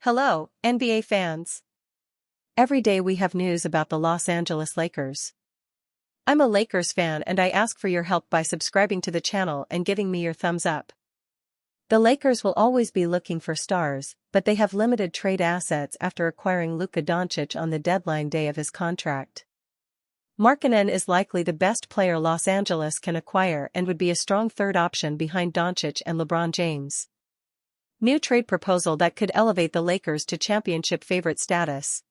Hello, NBA fans. Every day we have news about the Los Angeles Lakers. I'm a Lakers fan and I ask for your help by subscribing to the channel and giving me your thumbs up. The Lakers will always be looking for stars, but they have limited trade assets after acquiring Luka Doncic on the deadline day of his contract. Markkanen is likely the best player Los Angeles can acquire and would be a strong third option behind Doncic and LeBron James. New trade proposal that could elevate the Lakers to championship favorite status.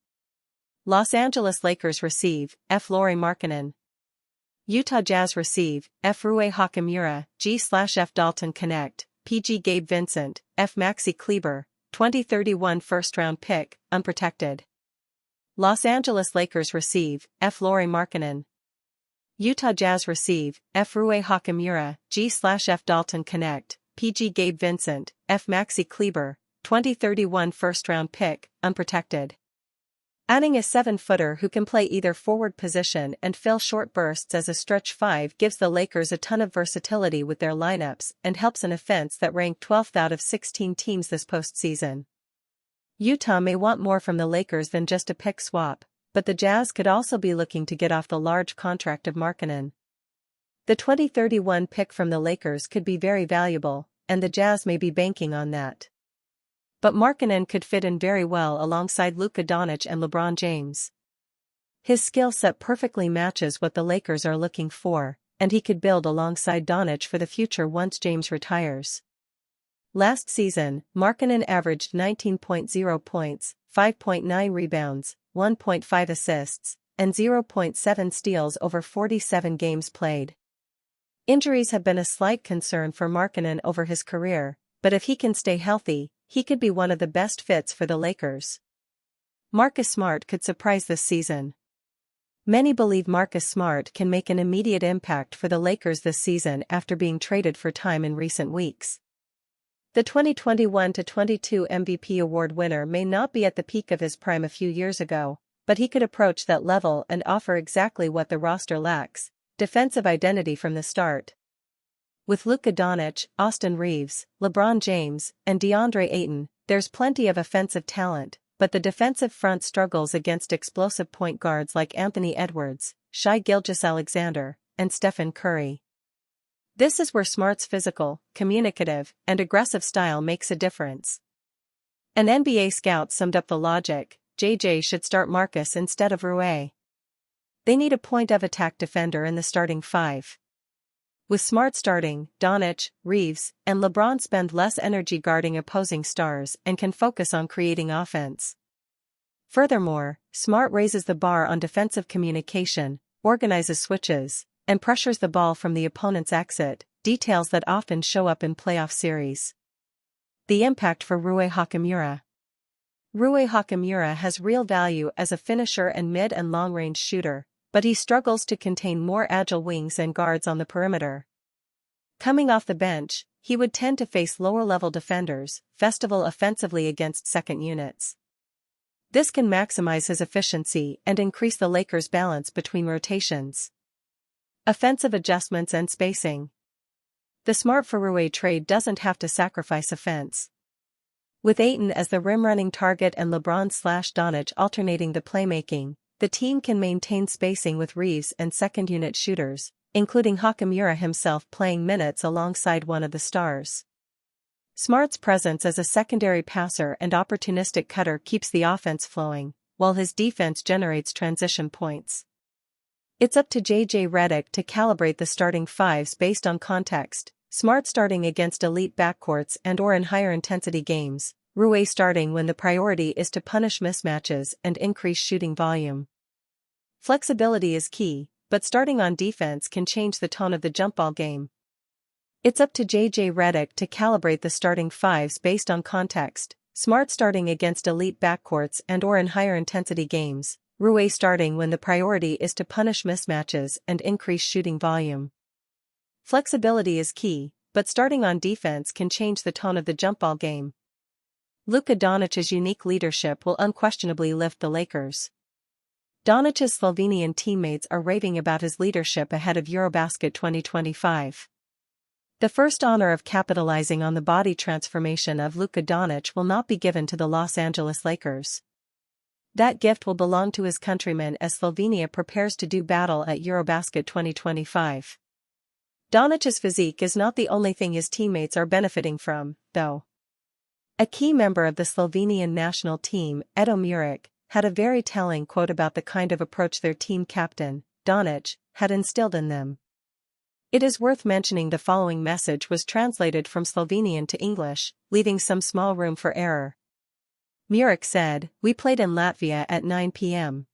Los Angeles Lakers receive F. Lauri Markkanen. Utah Jazz receive F. Rui Hachimura, G/F. Dalton Connect, PG Gabe Vincent, F. Maxi Kleber, 2031 first-round pick, unprotected. Los Angeles Lakers receive F. Lauri Markkanen. Utah Jazz receive F. Rui Hachimura, G/F. Dalton Connect, PG Gabe Vincent, F. Maxi Kleber, 2031 first-round pick, unprotected. Adding a 7-footer who can play either forward position and fill short bursts as a stretch 5 gives the Lakers a ton of versatility with their lineups and helps an offense that ranked 12th out of 16 teams this postseason. Utah may want more from the Lakers than just a pick swap, but the Jazz could also be looking to get off the large contract of Markkanen. The 2031 pick from the Lakers could be very valuable, and the Jazz may be banking on that. But Markkanen could fit in very well alongside Luka Doncic and LeBron James. His skill set perfectly matches what the Lakers are looking for, and he could build alongside Doncic for the future once James retires. Last season, Markkanen averaged 19.0 points, 5.9 rebounds, 1.5 assists, and 0.7 steals over 47 games played. Injuries have been a slight concern for Markkanen over his career, but if he can stay healthy, he could be one of the best fits for the Lakers. Marcus Smart could surprise this season. Many believe Marcus Smart can make an immediate impact for the Lakers this season after being traded for time in recent weeks. The 2021-22 MVP award winner may not be at the peak of his prime a few years ago, but he could approach that level and offer exactly what the roster lacks: defensive identity from the start. With Luka Doncic, Austin Reeves, LeBron James, and DeAndre Ayton, there's plenty of offensive talent, but the defensive front struggles against explosive point guards like Anthony Edwards, Shai Gilgeous-Alexander, and Stephen Curry. This is where Smart's physical, communicative, and aggressive style makes a difference. An NBA scout summed up the logic: JJ should start Marcus instead of Rui. They need a point-of-attack defender in the starting 5. With Smart starting, Doncic, Reeves, and LeBron spend less energy guarding opposing stars and can focus on creating offense. Furthermore, Smart raises the bar on defensive communication, organizes switches, and pressures the ball from the opponent's exit, details that often show up in playoff series. The impact for Rui Hachimura. Rui Hachimura has real value as a finisher and mid- and long-range shooter, but he struggles to contain more agile wings and guards on the perimeter. Coming off the bench, he would tend to face lower-level defenders, festival offensively against second units. This can maximize his efficiency and increase the Lakers' balance between rotations. Offensive adjustments and spacing. The Smart for Rui trade doesn't have to sacrifice offense. With Ayton as the rim-running target and LeBron/Doncic alternating the playmaking, the team can maintain spacing with Reeves and second-unit shooters, including Hachimura himself playing minutes alongside one of the stars. Smart's presence as a secondary passer and opportunistic cutter keeps the offense flowing, while his defense generates transition points. It's up to JJ Redick to calibrate the starting 5s based on context: Smart starting against elite backcourts and/or in higher-intensity games, Rui starting when the priority is to punish mismatches and increase shooting volume. Flexibility is key, but starting on defense can change the tone of the jump ball game. It's up to JJ Redick to calibrate the starting 5s based on context: Smart starting against elite backcourts and/or in higher-intensity games, Rui starting when the priority is to punish mismatches and increase shooting volume. Flexibility is key, but starting on defense can change the tone of the jump ball game. Luka Doncic's unique leadership will unquestionably lift the Lakers. Doncic's Slovenian teammates are raving about his leadership ahead of Eurobasket 2025. The first honor of capitalizing on the body transformation of Luka Doncic will not be given to the Los Angeles Lakers. That gift will belong to his countrymen as Slovenia prepares to do battle at Eurobasket 2025. Doncic's physique is not the only thing his teammates are benefiting from, though. A key member of the Slovenian national team, Edo Muric, had a very telling quote about the kind of approach their team captain, Doncic, had instilled in them. It is worth mentioning the following message was translated from Slovenian to English, leaving some small room for error. Muric said, "We played in Latvia at 9 p.m.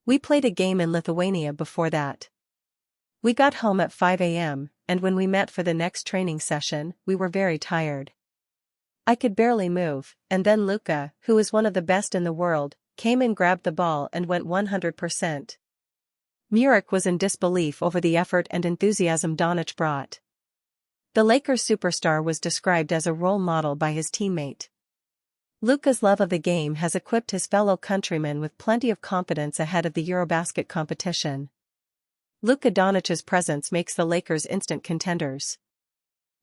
We played a game in Lithuania before that. We got home at 5 a.m., and when we met for the next training session, we were very tired. I could barely move, and then Luka, who is one of the best in the world, came and grabbed the ball and went 100%. Muric was in disbelief over the effort and enthusiasm Doncic brought. The Lakers superstar was described as a role model by his teammate. Luka's love of the game has equipped his fellow countrymen with plenty of confidence ahead of the Eurobasket competition. Luka Doncic's presence makes the Lakers instant contenders.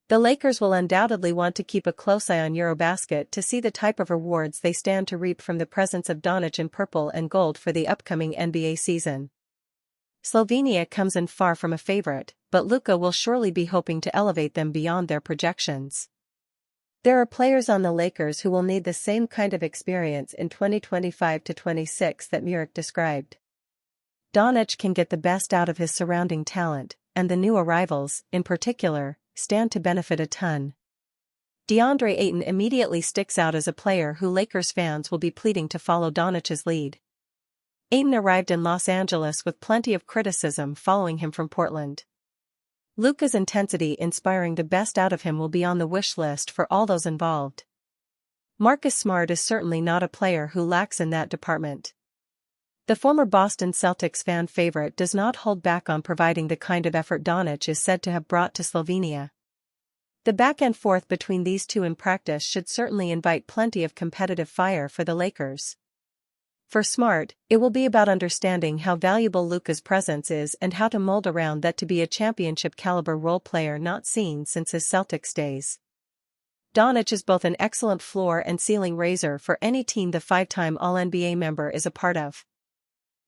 The Lakers will undoubtedly want to keep a close eye on Eurobasket to see the type of rewards they stand to reap from the presence of Doncic in purple and gold for the upcoming NBA season. Slovenia comes in far from a favorite, but Luka will surely be hoping to elevate them beyond their projections. There are players on the Lakers who will need the same kind of experience in 2025-26 that Muric described. Doncic can get the best out of his surrounding talent, and the new arrivals, in particular, stand to benefit a ton. DeAndre Ayton immediately sticks out as a player who Lakers fans will be pleading to follow Doncic's lead. Ayton arrived in Los Angeles with plenty of criticism following him from Portland. Luka's intensity inspiring the best out of him will be on the wish list for all those involved. Marcus Smart is certainly not a player who lacks in that department. The former Boston Celtics fan favorite does not hold back on providing the kind of effort Doncic is said to have brought to Slovenia. The back and forth between these two in practice should certainly invite plenty of competitive fire for the Lakers. For Smart, it will be about understanding how valuable Luka's presence is and how to mold around that to be a championship-caliber role player not seen since his Celtics days. Doncic is both an excellent floor and ceiling raiser for any team the five-time All-NBA member is a part of.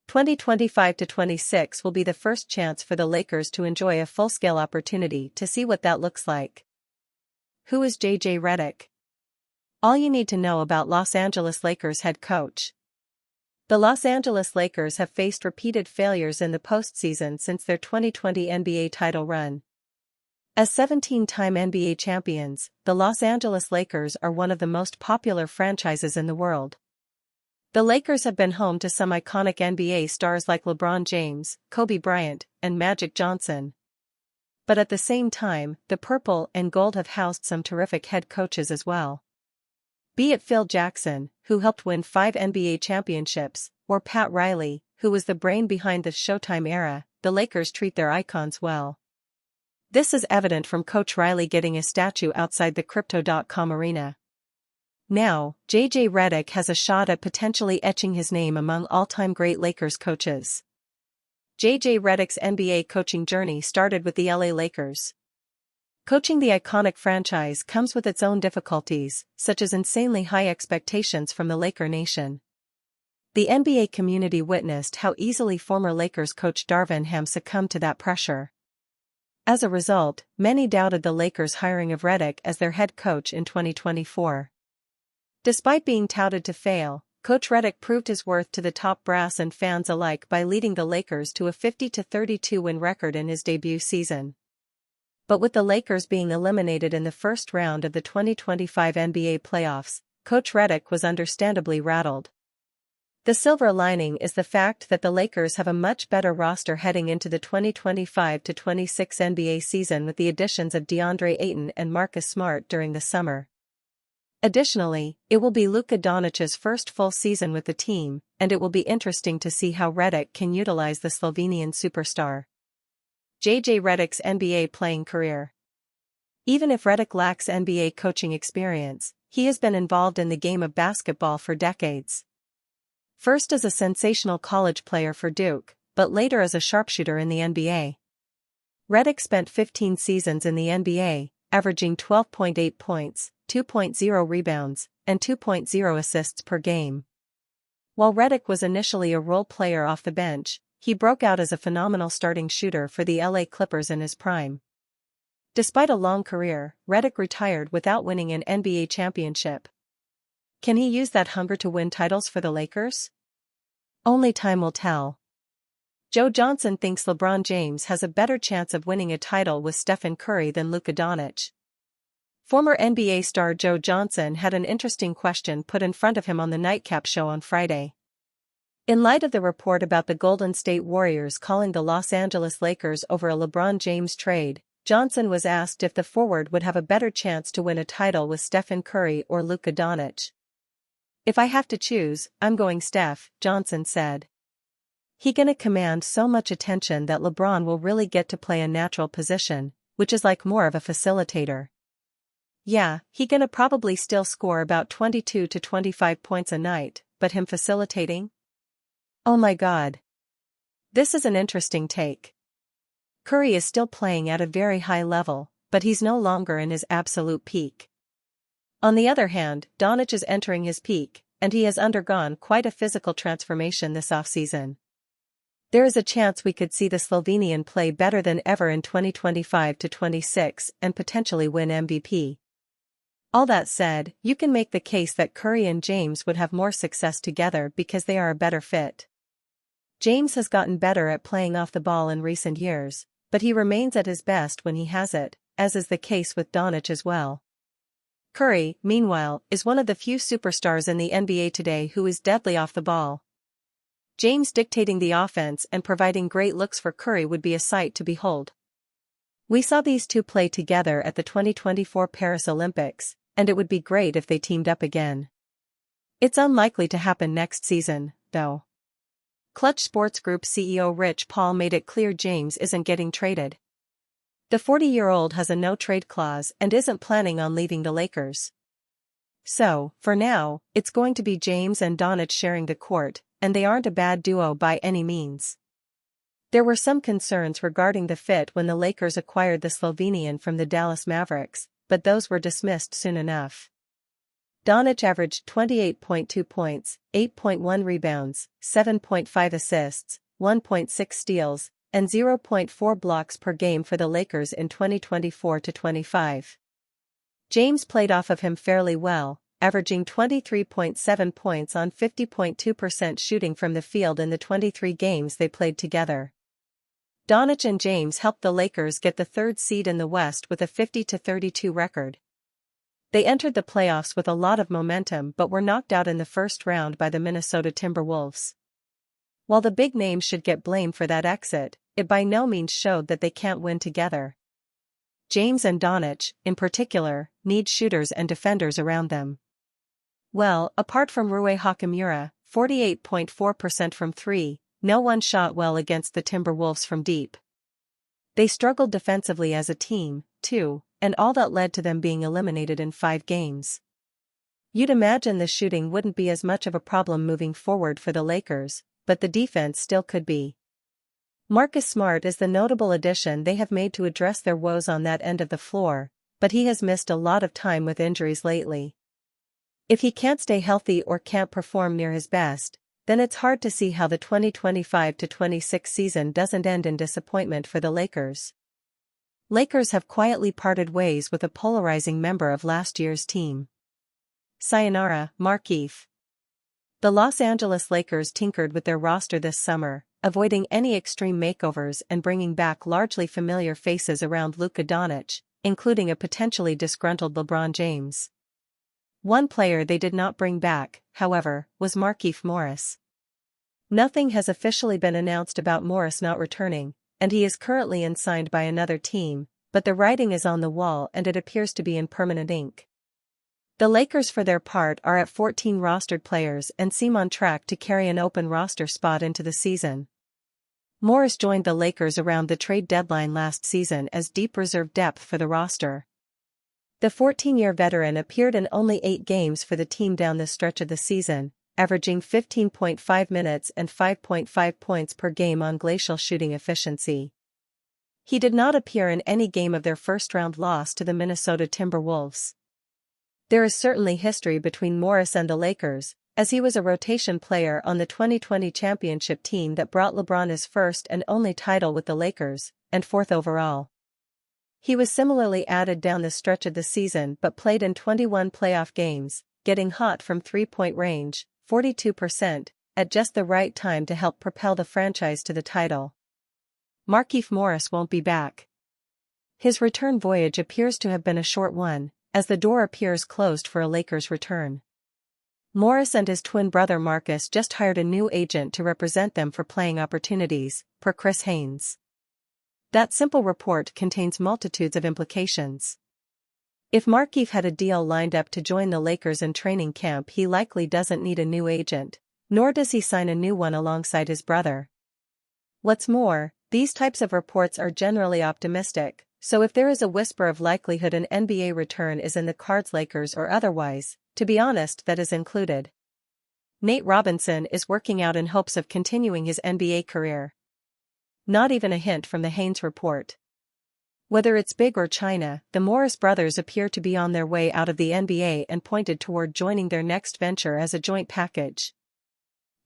2025-26 will be the first chance for the Lakers to enjoy a full-scale opportunity to see what that looks like. Who is J.J. Redick? All you need to know about Los Angeles Lakers head coach. The Los Angeles Lakers have faced repeated failures in the postseason since their 2020 NBA title run. As 17-time NBA champions, the Los Angeles Lakers are one of the most popular franchises in the world. The Lakers have been home to some iconic NBA stars like LeBron James, Kobe Bryant, and Magic Johnson. But at the same time, the purple and gold have housed some terrific head coaches as well. Be it Phil Jackson, who helped win 5 NBA championships, or Pat Riley, who was the brain behind the Showtime era, the Lakers treat their icons well. This is evident from Coach Riley getting a statue outside the Crypto.com arena. Now, J.J. Redick has a shot at potentially etching his name among all-time great Lakers coaches. J.J. Redick's NBA coaching journey started with the LA Lakers. Coaching the iconic franchise comes with its own difficulties, such as insanely high expectations from the Laker Nation. The NBA community witnessed how easily former Lakers coach Darvin Ham succumbed to that pressure. As a result, many doubted the Lakers' hiring of Redick as their head coach in 2024. Despite being touted to fail, Coach Redick proved his worth to the top brass and fans alike by leading the Lakers to a 50-32 win record in his debut season. But with the Lakers being eliminated in the first round of the 2025 NBA playoffs, Coach Redick was understandably rattled. The silver lining is the fact that the Lakers have a much better roster heading into the 2025-26 NBA season with the additions of DeAndre Ayton and Marcus Smart during the summer. Additionally, it will be Luka Doncic's first full season with the team, and it will be interesting to see how Redick can utilize the Slovenian superstar. J.J. Redick's NBA playing career. Even if Redick lacks NBA coaching experience, he has been involved in the game of basketball for decades. First as a sensational college player for Duke, but later as a sharpshooter in the NBA. Redick spent 15 seasons in the NBA, averaging 12.8 points, 2.0 rebounds, and 2.0 assists per game. While Redick was initially a role player off the bench, he broke out as a phenomenal starting shooter for the LA Clippers in his prime. Despite a long career, Redick retired without winning an NBA championship. Can he use that hunger to win titles for the Lakers? Only time will tell. Joe Johnson thinks LeBron James has a better chance of winning a title with Stephen Curry than Luka Doncic. Former NBA star Joe Johnson had an interesting question put in front of him on the Nightcap show on Friday. In light of the report about the Golden State Warriors calling the Los Angeles Lakers over a LeBron James trade, Johnson was asked if the forward would have a better chance to win a title with Stephen Curry or Luka Doncic. "If I have to choose, I'm going Steph," Johnson said. "He gonna command so much attention that LeBron will really get to play a natural position, which is like more of a facilitator. Yeah, he gonna probably still score about 22 to 25 points a night, but him facilitating? Oh my God. This is an interesting take. Curry is still playing at a very high level, but he's no longer in his absolute peak. On the other hand, Doncic is entering his peak, and he has undergone quite a physical transformation this offseason. There is a chance we could see the Slovenian play better than ever in 2025-26 and potentially win MVP. All that said, you can make the case that Curry and James would have more success together because they are a better fit. James has gotten better at playing off the ball in recent years, but he remains at his best when he has it, as is the case with Doncic as well. Curry, meanwhile, is one of the few superstars in the NBA today who is deadly off the ball. James dictating the offense and providing great looks for Curry would be a sight to behold. We saw these two play together at the 2024 Paris Olympics, and it would be great if they teamed up again. It's unlikely to happen next season, though. Clutch Sports Group CEO Rich Paul made it clear James isn't getting traded. The 40-year-old has a no-trade clause and isn't planning on leaving the Lakers. So, for now, it's going to be James and Doncic sharing the court, and they aren't a bad duo by any means. There were some concerns regarding the fit when the Lakers acquired the Slovenian from the Dallas Mavericks, but those were dismissed soon enough. Doncic averaged 28.2 points, 8.1 rebounds, 7.5 assists, 1.6 steals, and 0.4 blocks per game for the Lakers in 2024-25. James played off of him fairly well, averaging 23.7 points on 50.2% shooting from the field in the 23 games they played together. Doncic and James helped the Lakers get the third seed in the West with a 50-32 record. They entered the playoffs with a lot of momentum but were knocked out in the first round by the Minnesota Timberwolves. While the big names should get blamed for that exit, it by no means showed that they can't win together. James and Doncic, in particular, need shooters and defenders around them. Well, apart from Rui Hachimura, 48.4% from three, no one shot well against the Timberwolves from deep. They struggled defensively as a team, too, and all that led to them being eliminated in 5 games. You'd imagine the shooting wouldn't be as much of a problem moving forward for the Lakers, but the defense still could be. Marcus Smart is the notable addition they have made to address their woes on that end of the floor, but he has missed a lot of time with injuries lately. If he can't stay healthy or can't perform near his best, then it's hard to see how the 2025-26 season doesn't end in disappointment for the Lakers. Lakers have quietly parted ways with a polarizing member of last year's team. Sayonara, Markieff. The Los Angeles Lakers tinkered with their roster this summer, avoiding any extreme makeovers and bringing back largely familiar faces around Luka Doncic, including a potentially disgruntled LeBron James. One player they did not bring back, however, was Markieff Morris. Nothing has officially been announced about Morris not returning, and he is currently unsigned by another team, but the writing is on the wall and it appears to be in permanent ink. The Lakers for their part are at 14 rostered players and seem on track to carry an open roster spot into the season. Morris joined the Lakers around the trade deadline last season as deep reserve depth for the roster. The 14-year veteran appeared in only 8 games for the team down the stretch of the season, averaging 15.5 minutes and 5.5 points per game on glacial shooting efficiency. He did not appear in any game of their first-round loss to the Minnesota Timberwolves. There is certainly history between Morris and the Lakers, as he was a rotation player on the 2020 championship team that brought LeBron his first and only title with the Lakers, and fourth overall. He was similarly added down the stretch of the season but played in 21 playoff games, getting hot from three-point range, 42%, at just the right time to help propel the franchise to the title. Markieff Morris won't be back. His return voyage appears to have been a short one, as the door appears closed for a Lakers return. Morris and his twin brother Marcus just hired a new agent to represent them for playing opportunities, per Chris Haynes. That simple report contains multitudes of implications. If Markieff had a deal lined up to join the Lakers in training camp, he likely doesn't need a new agent, nor does he sign a new one alongside his brother. What's more, these types of reports are generally optimistic, so if there is a whisper of likelihood an NBA return is in the cards, Lakers or otherwise, to be honest, that is included. Nate Robinson is working out in hopes of continuing his NBA career. Not even a hint from the Haynes report. Whether it's big or China, the Morris brothers appear to be on their way out of the NBA and pointed toward joining their next venture as a joint package.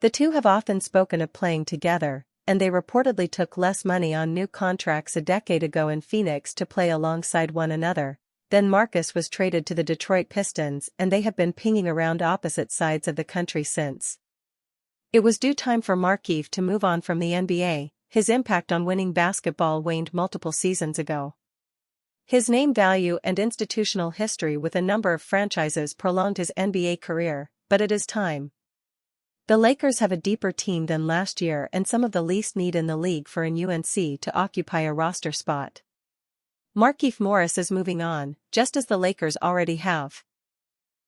The two have often spoken of playing together, and they reportedly took less money on new contracts a decade ago in Phoenix to play alongside one another. Then Marcus was traded to the Detroit Pistons and they have been pinging around opposite sides of the country since. It was due time for Markieff to move on from the NBA. His impact on winning basketball waned multiple seasons ago. His name value and institutional history with a number of franchises prolonged his NBA career, but it is time. The Lakers have a deeper team than last year and some of the least need in the league for an UNC to occupy a roster spot. Markieff Morris is moving on, just as the Lakers already have.